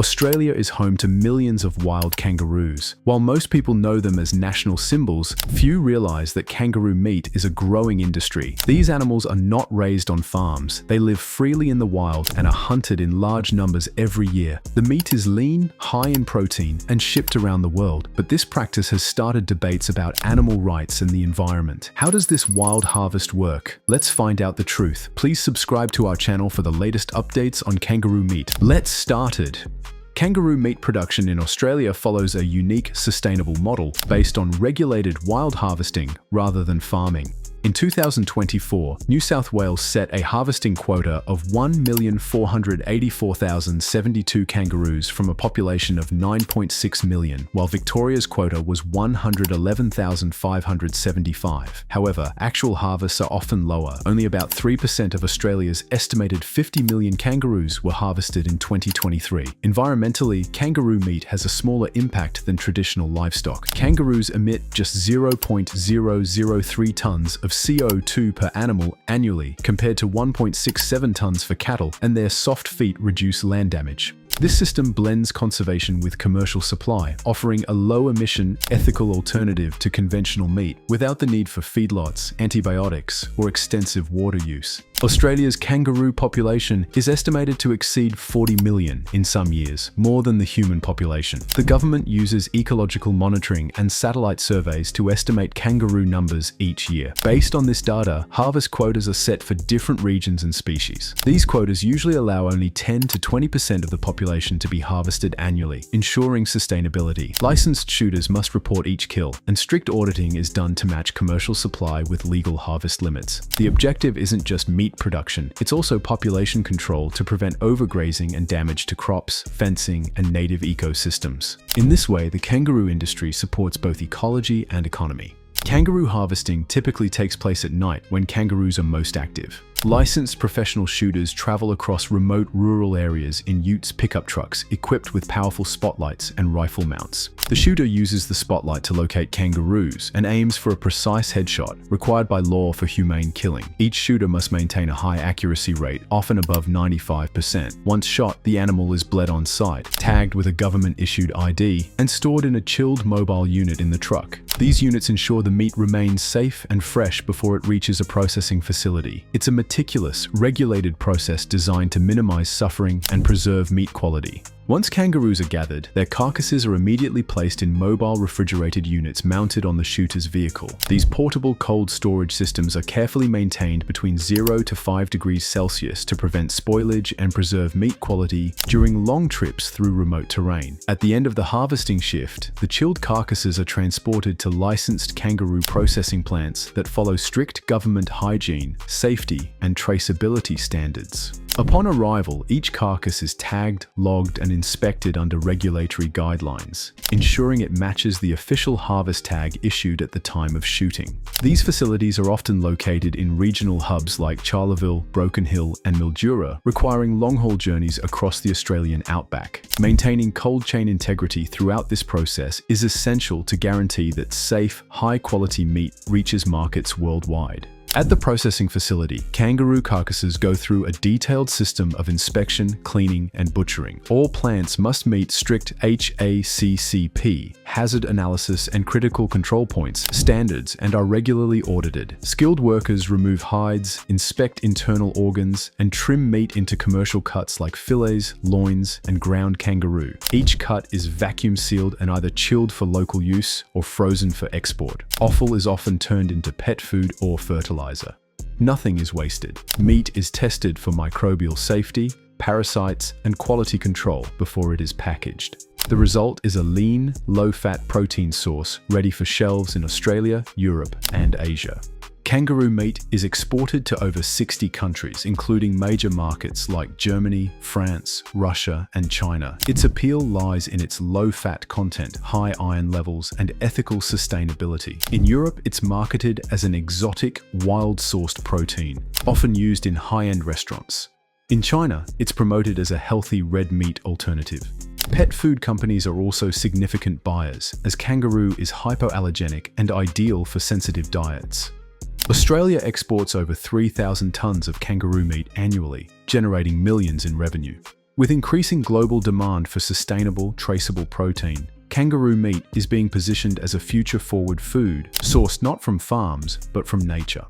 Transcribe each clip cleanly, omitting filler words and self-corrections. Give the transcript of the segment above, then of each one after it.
Australia is home to millions of wild kangaroos. While most people know them as national symbols, few realize that kangaroo meat is a growing industry. These animals are not raised on farms. They live freely in the wild and are hunted in large numbers every year. The meat is lean, high in protein, and shipped around the world. But this practice has started debates about animal rights and the environment. How does this wild harvest work? Let's find out the truth. Please subscribe to our channel for the latest updates on kangaroo meat. Let's start it. Kangaroo meat production in Australia follows a unique, sustainable model based on regulated wild harvesting rather than farming. In 2024, New South Wales set a harvesting quota of 1,484,072 kangaroos from a population of 9.6 million, while Victoria's quota was 111,575. However, actual harvests are often lower. Only about 3% of Australia's estimated 50 million kangaroos were harvested in 2023. Environmentally, kangaroo meat has a smaller impact than traditional livestock. Kangaroos emit just 0.003 tons of CO2 per animal annually, compared to 1.67 tons for cattle, and their soft feet reduce land damage. This system blends conservation with commercial supply, offering a low-emission, ethical alternative to conventional meat without the need for feedlots, antibiotics, or extensive water use. Australia's kangaroo population is estimated to exceed 40 million in some years, more than the human population. The government uses ecological monitoring and satellite surveys to estimate kangaroo numbers each year. Based on this data, harvest quotas are set for different regions and species. These quotas usually allow only 10 to 20% of the population to be harvested annually, ensuring sustainability. Licensed shooters must report each kill, and strict auditing is done to match commercial supply with legal harvest limits. The objective isn't just meat production, it's also population control to prevent overgrazing and damage to crops, fencing, and native ecosystems. In this way, the kangaroo industry supports both ecology and economy. Kangaroo harvesting typically takes place at night when kangaroos are most active. Licensed professional shooters travel across remote rural areas in utes pickup trucks equipped with powerful spotlights and rifle mounts. The shooter uses the spotlight to locate kangaroos and aims for a precise headshot, required by law for humane killing. Each shooter must maintain a high accuracy rate, often above 95%. Once shot, the animal is bled on site, tagged with a government-issued ID, and stored in a chilled mobile unit in the truck. These units ensure the meat remains safe and fresh before it reaches a processing facility. It's a meticulous, regulated process designed to minimize suffering and preserve meat quality. Once kangaroos are gathered, their carcasses are immediately placed in mobile refrigerated units mounted on the shooter's vehicle. These portable cold storage systems are carefully maintained between 0 to 5 degrees Celsius to prevent spoilage and preserve meat quality during long trips through remote terrain. At the end of the harvesting shift, the chilled carcasses are transported to licensed kangaroo processing plants that follow strict government hygiene, safety, and traceability standards. Upon arrival, each carcass is tagged, logged, and inspected under regulatory guidelines, ensuring it matches the official harvest tag issued at the time of shooting. These facilities are often located in regional hubs like Charleville, Broken Hill, and Mildura, requiring long-haul journeys across the Australian outback. Maintaining cold chain integrity throughout this process is essential to guarantee that safe, high-quality meat reaches markets worldwide. At the processing facility, kangaroo carcasses go through a detailed system of inspection, cleaning, and butchering. All plants must meet strict HACCP, hazard analysis and critical control points, standards, and are regularly audited. Skilled workers remove hides, inspect internal organs, and trim meat into commercial cuts like fillets, loins, and ground kangaroo. Each cut is vacuum sealed and either chilled for local use or frozen for export. Offal is often turned into pet food or fertilizer. Nothing is wasted. Meat is tested for microbial safety, parasites, and quality control before it is packaged. The result is a lean, low-fat protein source ready for shelves in Australia, Europe, and Asia. Kangaroo meat is exported to over 60 countries, including major markets like Germany, France, Russia, and China. Its appeal lies in its low-fat content, high iron levels, and ethical sustainability. In Europe, it's marketed as an exotic, wild-sourced protein, often used in high-end restaurants. In China, it's promoted as a healthy red meat alternative. Pet food companies are also significant buyers, as kangaroo is hypoallergenic and ideal for sensitive diets. Australia exports over 3,000 tons of kangaroo meat annually, generating millions in revenue. With increasing global demand for sustainable, traceable protein, kangaroo meat is being positioned as a future-forward food, sourced not from farms, but from nature.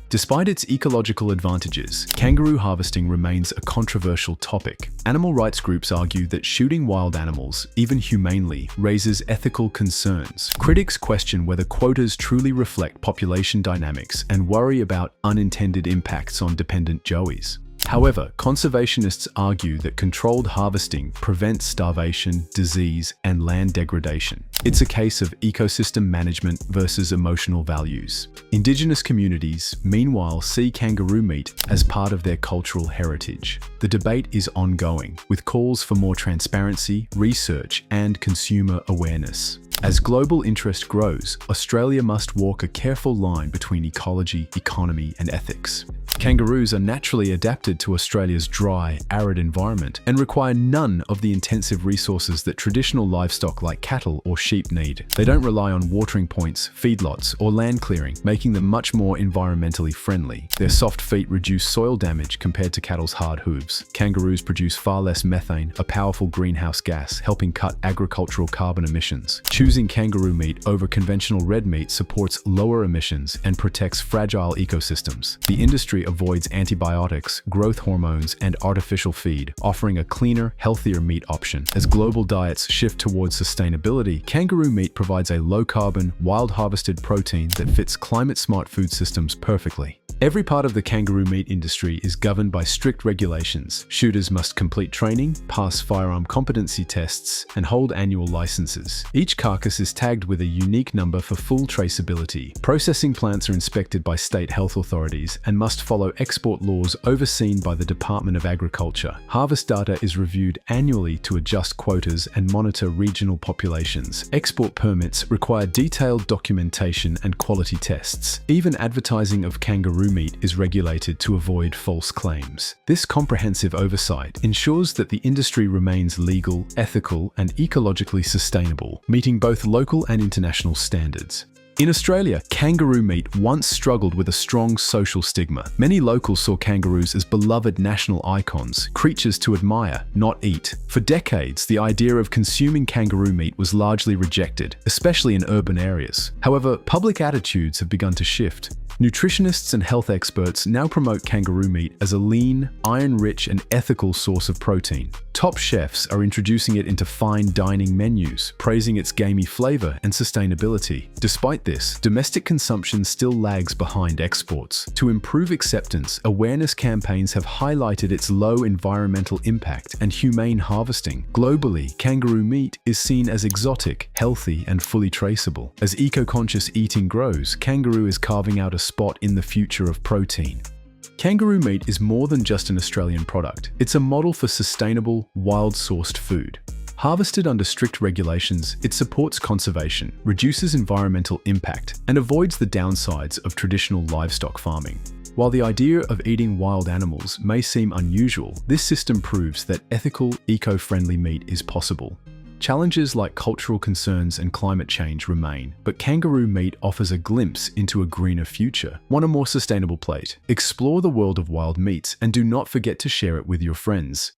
Despite its ecological advantages, kangaroo harvesting remains a controversial topic. Animal rights groups argue that shooting wild animals, even humanely, raises ethical concerns. Critics question whether quotas truly reflect population dynamics and worry about unintended impacts on dependent joeys. However, conservationists argue that controlled harvesting prevents starvation, disease, and land degradation. It's a case of ecosystem management versus emotional values. Indigenous communities, meanwhile, see kangaroo meat as part of their cultural heritage. The debate is ongoing, with calls for more transparency, research, and consumer awareness. As global interest grows, Australia must walk a careful line between ecology, economy, and ethics. Kangaroos are naturally adapted to Australia's dry, arid environment and require none of the intensive resources that traditional livestock like cattle or sheep need. They don't rely on watering points, feedlots, or land clearing, making them much more environmentally friendly. Their soft feet reduce soil damage compared to cattle's hard hooves. Kangaroos produce far less methane, a powerful greenhouse gas, helping cut agricultural carbon emissions. Choosing kangaroo meat over conventional red meat supports lower emissions and protects fragile ecosystems. The industry avoids antibiotics, growth hormones, and artificial feed, offering a cleaner, healthier meat option. As global diets shift towards sustainability, kangaroo meat provides a low-carbon, wild-harvested protein that fits climate-smart food systems perfectly. Every part of the kangaroo meat industry is governed by strict regulations. Shooters must complete training, pass firearm competency tests, and hold annual licenses. Each carcass is tagged with a unique number for full traceability. Processing plants are inspected by state health authorities and must follow export laws overseen by the Department of Agriculture. Harvest data is reviewed annually to adjust quotas and monitor regional populations. Export permits require detailed documentation and quality tests. Even advertising of kangaroo meat is regulated to avoid false claims. This comprehensive oversight ensures that the industry remains legal, ethical, and ecologically sustainable, meeting both local and international standards. In Australia, kangaroo meat once struggled with a strong social stigma. Many locals saw kangaroos as beloved national icons, creatures to admire, not eat. For decades, the idea of consuming kangaroo meat was largely rejected, especially in urban areas. However, public attitudes have begun to shift. Nutritionists and health experts now promote kangaroo meat as a lean, iron-rich, and ethical source of protein. Top chefs are introducing it into fine dining menus, praising its gamey flavor and sustainability. Despite this, domestic consumption still lags behind exports. To improve acceptance, awareness campaigns have highlighted its low environmental impact and humane harvesting. Globally, kangaroo meat is seen as exotic, healthy, and fully traceable. As eco-conscious eating grows, kangaroo is carving out a spot in the future of protein. Kangaroo meat is more than just an Australian product. It's a model for sustainable, wild-sourced food. Harvested under strict regulations, it supports conservation, reduces environmental impact, and avoids the downsides of traditional livestock farming. While the idea of eating wild animals may seem unusual, this system proves that ethical, eco-friendly meat is possible. Challenges like cultural concerns and climate change remain, but kangaroo meat offers a glimpse into a greener future. Want a more sustainable plate? Explore the world of wild meats and do not forget to share it with your friends.